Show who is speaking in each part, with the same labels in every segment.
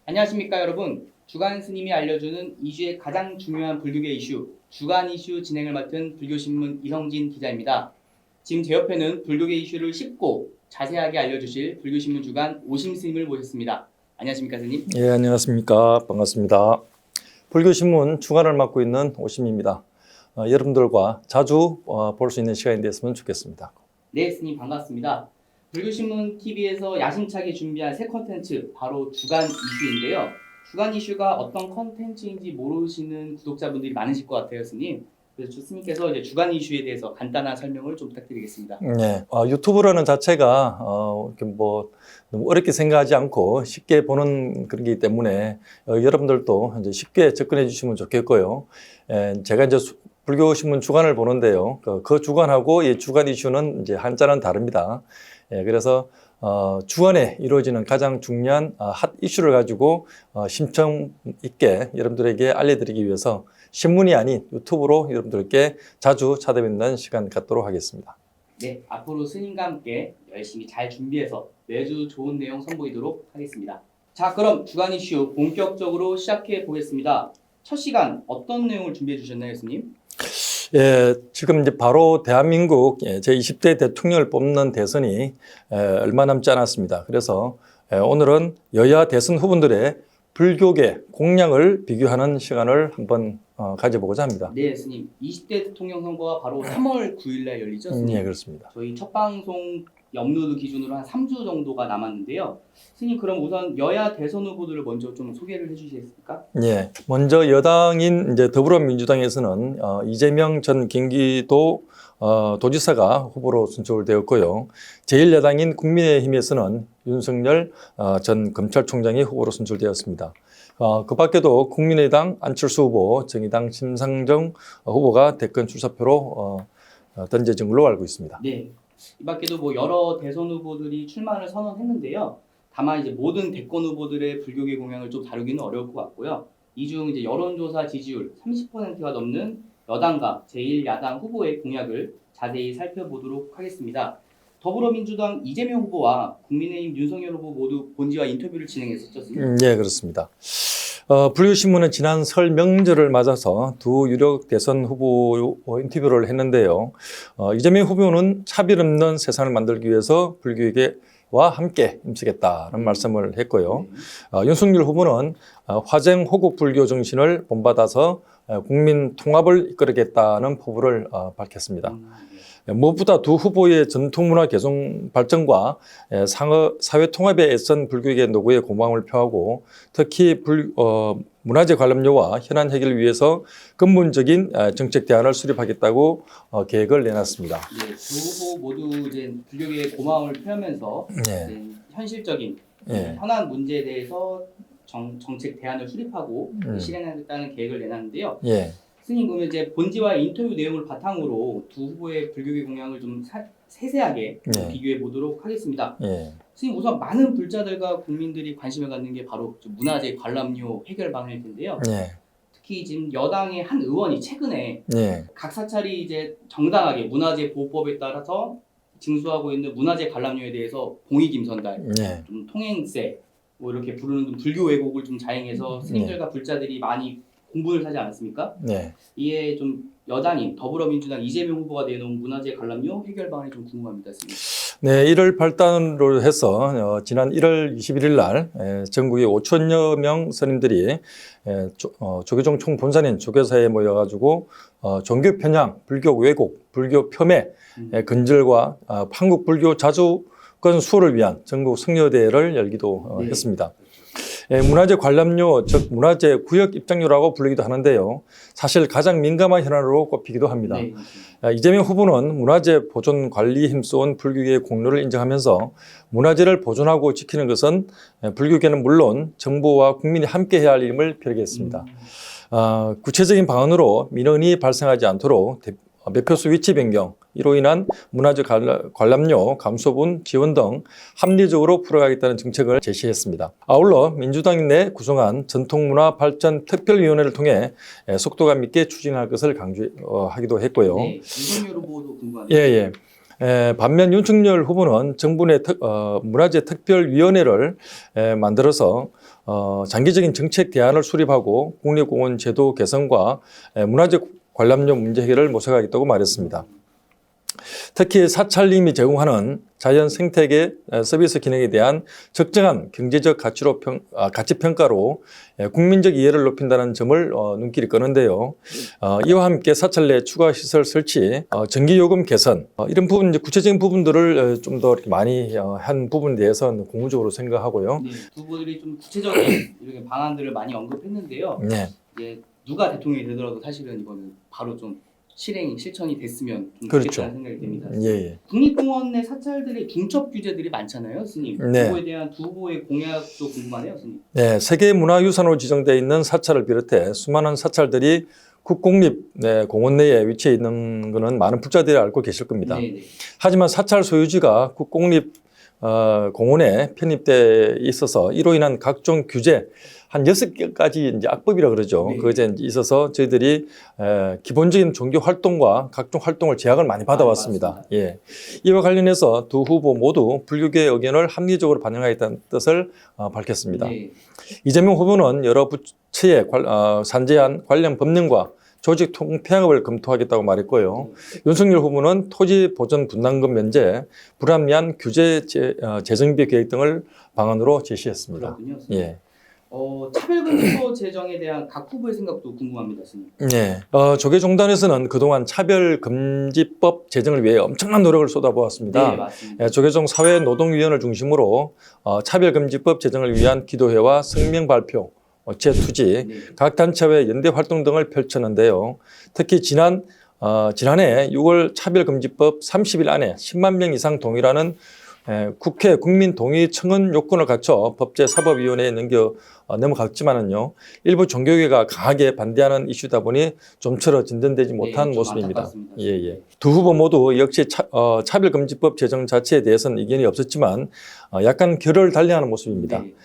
Speaker 1: 안녕하십니까 여러분. 주간 스님이 알려주는 2주의 가장 중요한 불교계 이슈, 주간 이슈 진행을 맡은 불교신문 이성진 기자입니다. 지금 제 옆에는 불교계 이슈를 쉽고 자세하게 알려주실 불교신문 주간 오심 스님을 모셨습니다. 안녕하십니까 스님?
Speaker 2: 예, 안녕하십니까. 반갑습니다. 불교신문 주간을 맡고 있는 오심입니다. 여러분들과 자주 볼 수 있는 시간이 됐으면 좋겠습니다.
Speaker 1: 네, 스님 반갑습니다. 불교신문 TV에서 야심차게 준비한 새 컨텐츠, 바로 주간 이슈인데요. 주간 이슈가 어떤 컨텐츠인지 모르시는 구독자분들이 많으실 것 같아요, 스님. 그래서 스님께서 이제 주간 이슈에 대해서 간단한 설명을 좀 부탁드리겠습니다.
Speaker 2: 네, 유튜브라는 자체가 이렇게 너무 어렵게 생각하지 않고 쉽게 보는 그런 게 때문에 여러분들도 이제 쉽게 접근해 주시면 좋겠고요. 제가 이제 불교신문 주간을 보는데요. 그 주간하고 이 주간 이슈는 이제 한자는 다릅니다. 그래서 주간에 이루어지는 가장 중요한 핫 이슈를 가지고 심층 있게 여러분들에게 알려드리기 위해서 신문이 아닌 유튜브로 여러분들께 자주 찾아뵙는 시간 갖도록 하겠습니다.
Speaker 1: 네, 앞으로 스님과 함께 열심히 잘 준비해서 매주 좋은 내용 선보이도록 하겠습니다. 자, 그럼 주간 이슈 본격적으로 시작해 보겠습니다. 첫 시간 어떤 내용을 준비해 주셨나요, 스님?
Speaker 2: 예, 지금 이제 바로 대한민국 제20대 대통령을 뽑는 대선이 얼마 남지 않았습니다. 그래서 오늘은 여야 대선 후보들의 불교계 공약을 비교하는 시간을 한번 가져보고자 합니다.
Speaker 1: 네, 스님. 20대 대통령 선거가 바로 3월 9일 날 열리죠, 스님?
Speaker 2: 네, 그렇습니다.
Speaker 1: 저희 첫 방송 업로드 기준으로 한 3주 정도가 남았는데요. 스님, 그럼 우선 여야 대선 후보들을 먼저 좀 소개를 해주시겠습니까?
Speaker 2: 예, 먼저 여당인 이제 더불어민주당에서는 이재명 전 경기도 도지사가 후보로 선출되었고요. 제1야당인 국민의힘에서는 윤석열 전 검찰총장이 후보로 선출되었습니다. 그 밖에도 국민의당 안철수 후보, 정의당 심상정 후보가 대권 출사표로 던져진 걸로 알고 있습니다.
Speaker 1: 네. 이 밖에도 뭐 여러 대선 후보들이 출마를 선언했는데요. 다만 이제 모든 대권 후보들의 불교계 공약을 좀 다루기는 어려울 것 같고요. 이 중 이제 여론조사 지지율 30%가 넘는 여당과 제1야당 후보의 공약을 자세히 살펴보도록 하겠습니다. 더불어민주당 이재명 후보와 국민의힘 윤석열 후보 모두 본지와 인터뷰를 진행했었죠.
Speaker 2: 네, 그렇습니다. 불교신문은 지난 설 명절을 맞아서 두 유력 대선 후보 인터뷰를 했는데요. 이재명 후보는 차별 없는 세상을 만들기 위해서 불교계와 함께 힘쓰겠다는 말씀을 했고요. 윤석열 후보는 화쟁 호국 불교 정신을 본받아서 국민 통합을 이끌겠다는 포부를 밝혔습니다. 무엇보다 두 후보의 전통문화 개성 발전과 사회 통합에 애쓴 불교계 노고에 고마움을 표하고 특히 문화재 관람료와 현안 해결을 위해서 근본적인 정책 대안을 수립하겠다고 계획을 내놨습니다.
Speaker 1: 네, 두 후보 모두 이제 불교계에 고마움을 표하면서
Speaker 2: 네.
Speaker 1: 현실적인
Speaker 2: 네.
Speaker 1: 현안 문제에 대해서 정책 대안을 수립하고 실행하겠다는 계획을 내놨는데요.
Speaker 2: 예.
Speaker 1: 스님, 그러면 이제 본지와 인터뷰 내용을 바탕으로 두 후보의 불교계 공약을 좀 세세하게 비교해 보도록 하겠습니다.
Speaker 2: 예.
Speaker 1: 스님, 우선 많은 불자들과 국민들이 관심을 갖는 게 바로 문화재 관람료 해결 방안일 텐데요.
Speaker 2: 예.
Speaker 1: 특히 지금 여당의 한 의원이 최근에
Speaker 2: 예.
Speaker 1: 각 사찰이 이제 정당하게 문화재 보호법에 따라서 징수하고 있는 문화재 관람료에 대해서 공익임선달,
Speaker 2: 예.
Speaker 1: 좀 통행세, 뭐 이렇게 부르는 좀 불교 왜곡을 좀 자행해서 스님들과 불자들이 많이 공분을 사지 않았습니까?
Speaker 2: 네.
Speaker 1: 이에 좀 여당인 더불어민주당 이재명 후보가 내놓은 문화재 관람료 해결 방안이 좀 궁금합니다, 스님.
Speaker 2: 네, 이를 발단으로 해서 지난 1월 21일 날 전국의 5천여 명 스님들이 조계종 총본산인 조계사에 모여가지고 종교 편향, 불교 왜곡, 불교 폄훼, 근절과 한국 불교 자주권 수호를 위한 전국 성녀대회를 열기도 했습니다. 문화재 관람료, 즉 문화재 구역 입장료라고 불리기도 하는데요. 사실 가장 민감한 현안으로 꼽히기도 합니다.
Speaker 1: 네.
Speaker 2: 이재명 후보는 문화재 보존 관리에 힘써온 불교계의 공로를 인정하면서 문화재를 보존하고 지키는 것은 불교계는 물론 정부와 국민이 함께 해야 할 일임을 표기했습니다. 구체적인 방안으로 민원이 발생하지 않도록 매표소 위치 변경, 이로 인한 문화적 관람료 감소분 지원 등 합리적으로 풀어가겠다는 정책을 제시했습니다. 아울러 민주당 내 구성한 전통문화발전특별위원회를 통해 속도감 있게 추진할 것을 강조하기도 했고요.
Speaker 1: 네, 윤석열 후보도 궁금합니다.
Speaker 2: 예. 반면 윤석열 후보는 정부 내 문화재 특별위원회를 만들어서 장기적인 정책 대안을 수립하고 국립공원 제도 개선과 문화재 관람료 문제 해결을 모색하겠다고 말했습니다. 특히 사찰림이 제공하는 자연 생태계 서비스 기능에 대한 적정한 경제적 가치 평가로 국민적 이해를 높인다는 점을 눈길이 끄는데요. 이와 함께 사찰 내 추가 시설 설치, 전기요금 개선 이런 부분 구체적인 부분들을 좀 더 많이 한 부분에 대해서는 공유적으로 생각하고요.
Speaker 1: 네, 두 분들이 좀 구체적인 이렇게 방안들을 많이 언급했는데요.
Speaker 2: 네.
Speaker 1: 이제 누가 대통령이 되더라도 사실은 이거는 바로 좀 실천이 됐으면 좀
Speaker 2: 그렇죠.
Speaker 1: 좋겠다는 생각이 듭니다.
Speaker 2: 예.
Speaker 1: 국립공원 내 사찰들의 중첩 규제들이 많잖아요, 스님.
Speaker 2: 네.
Speaker 1: 그거에 대한 두 후보의 공약도 궁금하네요, 스님.
Speaker 2: 네, 세계문화유산으로 지정되어 있는 사찰을 비롯해 수많은 사찰들이 국공립공원 내에 위치해 있는 것은 많은 불자들이 알고 계실 겁니다.
Speaker 1: 네.
Speaker 2: 하지만 사찰 소유지가 국공립 공원에 편입돼 있어서 이로 인한 각종 규제 한 6가지 이제 악법이라 그러죠.
Speaker 1: 네.
Speaker 2: 그게 이제 있어서 저희들이 기본적인 종교 활동과 각종 활동을 제약을 많이 받아왔습니다. 예. 이와 관련해서 두 후보 모두 불교계의 의견을 합리적으로 반영하겠다는 뜻을 밝혔습니다.
Speaker 1: 네.
Speaker 2: 이재명 후보는 여러 부처의 산재한 관련 법령과 조직 통폐합을 검토하겠다고 말했고요. 윤석열 후보는 토지 보전 분담금 면제, 불합리한 규제 재정비 계획 등을 방안으로 제시했습니다.
Speaker 1: 그렇군요, 스님.
Speaker 2: 예.
Speaker 1: 차별금지법 제정에 대한 각 후보의 생각도 궁금합니다, 스님.
Speaker 2: 네. 조계종단에서는 그동안 차별금지법 제정을 위해 엄청난 노력을 쏟아부었습니다.
Speaker 1: 네, 맞습니다.
Speaker 2: 조계종 사회노동위원회를 중심으로 차별금지법 제정을 위한 기도회와 성명 발표, 재투지,
Speaker 1: 네.
Speaker 2: 각 단체의 연대 활동 등을 펼쳤는데요. 특히 지난해 6월 차별금지법 30일 안에 10만 명 이상 동의라는 국회 국민동의 청원 요건을 갖춰 법제사법위원회에 넘어갔지만은요, 일부 종교계가 강하게 반대하는 이슈다 보니 좀처럼 진전되지 못한
Speaker 1: 좀
Speaker 2: 모습입니다.
Speaker 1: 안타깝습니다.
Speaker 2: 예. 두 후보 모두 역시 차별금지법 제정 자체에 대해서는 의견이 없었지만 약간 결을 달리하는 모습입니다.
Speaker 1: 네.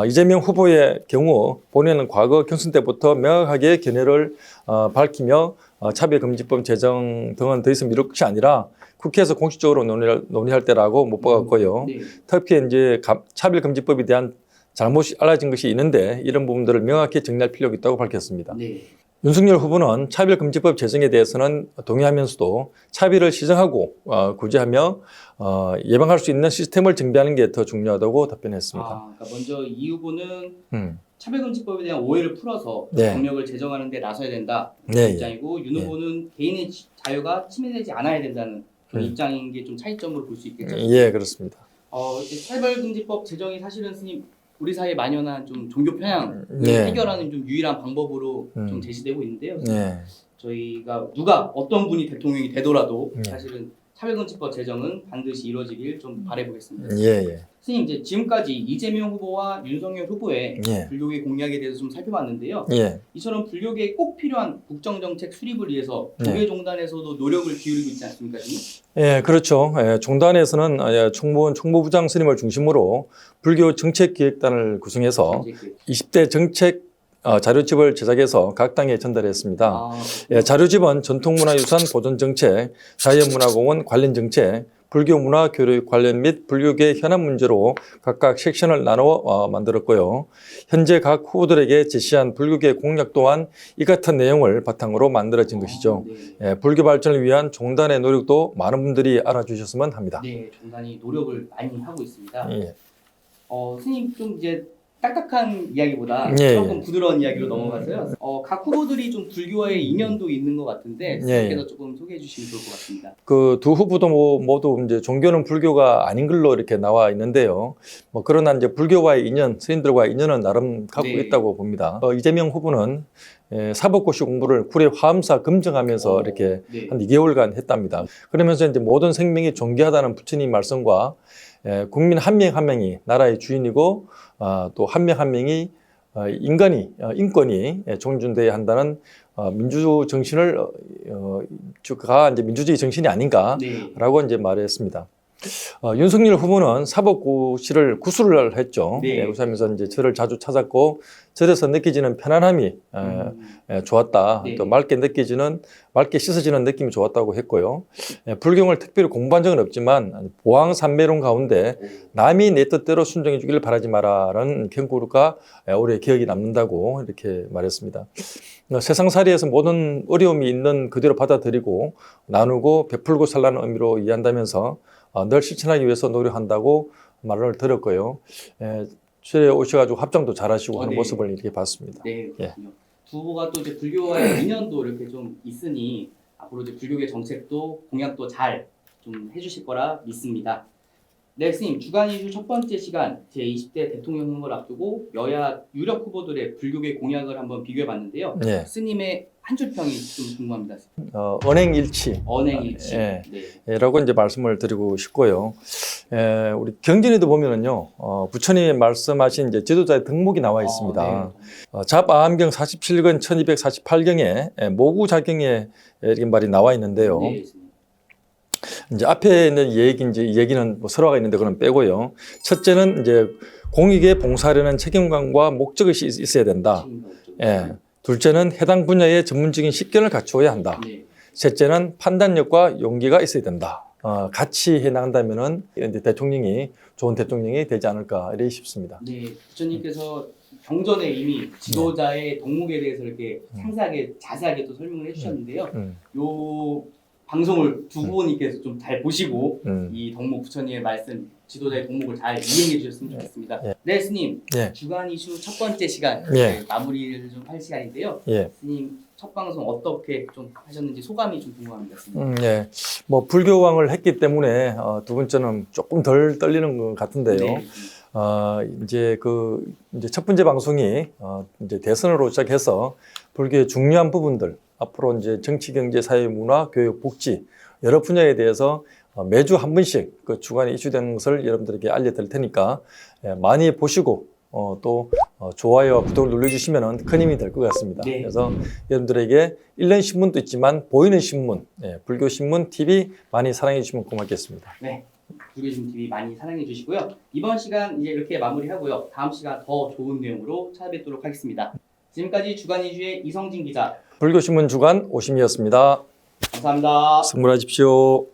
Speaker 2: 이재명 후보의 경우 본인은 과거 경선 때부터 명확하게 견해를 밝히며 차별금지법 제정 등은 더 이상 미룰 것이 아니라 국회에서 공식적으로 논의할 때라고 못 봐갔고요.
Speaker 1: 네.
Speaker 2: 특히 이제 차별금지법에 대한 잘못이 알려진 것이 있는데 이런 부분들을 명확히 정리할 필요가 있다고 밝혔습니다.
Speaker 1: 네.
Speaker 2: 윤석열 후보는 차별금지법 제정에 대해서는 동의하면서도 차별을 시정하고 구제하며 예방할 수 있는 시스템을 정비하는 게 더 중요하다고 답변했습니다.
Speaker 1: 그러니까 먼저 이 후보는
Speaker 2: 음.
Speaker 1: 차별금지법에 대한 오해를 풀어서
Speaker 2: 네.
Speaker 1: 법령을 제정하는 데 나서야 된다
Speaker 2: 네,
Speaker 1: 입장이고 윤 후보는 개인의 자유가 침해되지 않아야 된다는 그런 입장인 게 좀 차이점으로 볼 수 있겠죠.
Speaker 2: 예, 그렇습니다.
Speaker 1: 차별금지법 제정이 사실은 스님 우리 사회에 만연한 좀 종교 편향을
Speaker 2: 네.
Speaker 1: 해결하는 좀 유일한 방법으로 좀 제시되고 있는데요.
Speaker 2: 네.
Speaker 1: 저희가 누가 어떤 분이 대통령이 되더라도
Speaker 2: 네.
Speaker 1: 사실은 차별금지법 제정은 반드시 이루어지길 좀 바라보겠습니다.
Speaker 2: 예.
Speaker 1: 스님 이제 지금까지 이재명 후보와 윤석열 후보의
Speaker 2: 예.
Speaker 1: 불교계 공약에 대해서 좀 살펴봤는데요.
Speaker 2: 예.
Speaker 1: 이처럼 불교계에 꼭 필요한 국정정책 수립을 위해서
Speaker 2: 네.
Speaker 1: 조계종단에서도 노력을 기울이고 있지 않습니까? 지금?
Speaker 2: 예, 그렇죠. 종단에서는 총무원 총무부장 스님을 중심으로 불교 정책기획단을 구성해서 20대 정책 자료집을 제작해서 각 당에 전달했습니다. 자료집은 전통문화유산 보존정책, 자연문화공원 관련 정책, 불교문화교육 관련 및 불교계 현안 문제로 각각 섹션을 나누어 만들었고요. 현재 각 후보들에게 제시한 불교계 공약 또한 이 같은 내용을 바탕으로 만들어진 것이죠.
Speaker 1: 네.
Speaker 2: 불교 발전을 위한 종단의 노력도 많은 분들이 알아주셨으면 합니다.
Speaker 1: 네, 종단이 노력을 많이 하고 있습니다.
Speaker 2: 예.
Speaker 1: 스님 좀 이제 딱딱한 이야기보다
Speaker 2: 예,
Speaker 1: 조금 부드러운 이야기로 넘어가서요. 각 후보들이 좀 불교와의 인연도 있는 것 같은데 스님께서 조금 소개해 주시면 좋을 것 같습니다.
Speaker 2: 그 두 후보도 모두 이제 종교는 불교가 아닌 걸로 이렇게 나와 있는데요. 그러나 이제 불교와의 인연, 스님들과의 인연은 나름 갖고
Speaker 1: 네.
Speaker 2: 있다고 봅니다. 이재명 후보는 사법고시 공부를 구례 화엄사 검증하면서 이렇게
Speaker 1: 네.
Speaker 2: 한 2개월간 했답니다. 그러면서 이제 모든 생명이 존귀하다는 부처님 말씀과 국민 한 명 한 명이 나라의 주인이고 또 한 명 한 명이 인권이 존중돼야 한다는 민주 정신을 가 이제 민주주의 정신이 아닌가라고
Speaker 1: 네.
Speaker 2: 이제 말했습니다. 윤석열 후보는 사법고시를 구술을 했죠.
Speaker 1: 네.
Speaker 2: 구술하면서 이제 저를 자주 찾았고 절에서 느껴지는 편안함이 좋았다.
Speaker 1: 네.
Speaker 2: 또 맑게 씻어지는 느낌이 좋았다고 했고요. 불경을 특별히 공부한 적은 없지만 보왕산매론 가운데 남이 내 뜻대로 순종해 주기를 바라지 마라라는 경고가 오래 기억이 남는다고 이렇게 말했습니다. 세상살이에서 모든 어려움이 있는 그대로 받아들이고 나누고 베풀고 살라는 의미로 이해한다면서 늘 실천하기 위해서 노력한다고 말을 들었고요. 주에 오셔가지고 합정도 잘하시고 하는
Speaker 1: 네.
Speaker 2: 모습을 이렇게 봤습니다.
Speaker 1: 네, 그렇군요. 두 후보가 또 이제 불교와의 인연도 이렇게 좀 있으니 앞으로 이제 불교계 정책도 공약도 잘 좀 해주실 거라 믿습니다. 네, 스님 주간 이슈 첫 번째 시간 제20대 대통령 선거를 앞두고 여야 유력 후보들의 불교계 공약을 한번 비교해봤는데요.
Speaker 2: 예.
Speaker 1: 스님의 한 줄 평이 좀 궁금합니다.
Speaker 2: 언행일치.
Speaker 1: 언행일치.
Speaker 2: 예.
Speaker 1: 네.
Speaker 2: 라고 이제 말씀을 드리고 싶고요. 우리 경전에도 보면은요, 부처님이 말씀하신 이제 지도자의 덕목이 나와 있습니다.
Speaker 1: 네.
Speaker 2: 잡아암경 47권 1248경에 모구자경에 이렇게 말이 나와 있는데요.
Speaker 1: 네, 스님.
Speaker 2: 이제 앞에 있는 얘기는 뭐 설화가 있는데 그건 빼고요. 첫째는 이제 공익에 봉사하려는 책임감과 목적의식이 있어야 된다. 예. 둘째는 해당 분야의 전문적인 식견을 갖추어야 한다.
Speaker 1: 네.
Speaker 2: 셋째는 판단력과 용기가 있어야 된다. 같이 해 나간다면은 이제 좋은 대통령이 되지 않을까 이래 싶습니다.
Speaker 1: 네, 부처님께서 경전에 이미 지도자의 덕목에 대해서 이렇게 상세하게 자세하게 또 설명을 해주셨는데요. 요 방송을 두 후보님께서 좀 잘 보시고 이 덕목 부처님의 말씀, 지도자의 덕목을 잘 이행해 주셨으면 좋겠습니다.
Speaker 2: 예.
Speaker 1: 네, 스님.
Speaker 2: 예.
Speaker 1: 주간 이슈 첫 번째 시간
Speaker 2: 예.
Speaker 1: 마무리를 좀 할 시간인데요.
Speaker 2: 예.
Speaker 1: 스님 첫 방송 어떻게 좀 하셨는지 소감이 좀 궁금합니다. 스님.
Speaker 2: 예. 뭐 불교왕을 했기 때문에 두 번째는 조금 덜 떨리는 것 같은데요.
Speaker 1: 네.
Speaker 2: 이제 첫 번째 방송이 이제 대선으로 시작해서 불교의 중요한 부분들 앞으로 이제 정치, 경제, 사회, 문화, 교육, 복지 여러 분야에 대해서 매주 한 번씩 그 주간에 이슈되는 것을 여러분들에게 알려드릴 테니까 많이 보시고 또 좋아요와 구독을 눌러주시면 큰 힘이 될 것 같습니다.
Speaker 1: 네.
Speaker 2: 그래서 여러분들에게 읽는 신문도 있지만 보이는 신문, 불교 신문 TV 많이 사랑해 주시면 고맙겠습니다.
Speaker 1: 네. 불교신 TV 많이 사랑해 주시고요. 이번 시간 이제 이렇게 마무리하고요. 다음 시간 더 좋은 내용으로 찾아뵙도록 하겠습니다. 지금까지 주간 이슈의 이성진 기자.
Speaker 2: 불교신문 주간 오심이었습니다.
Speaker 1: 감사합니다.
Speaker 2: 승물하십시오.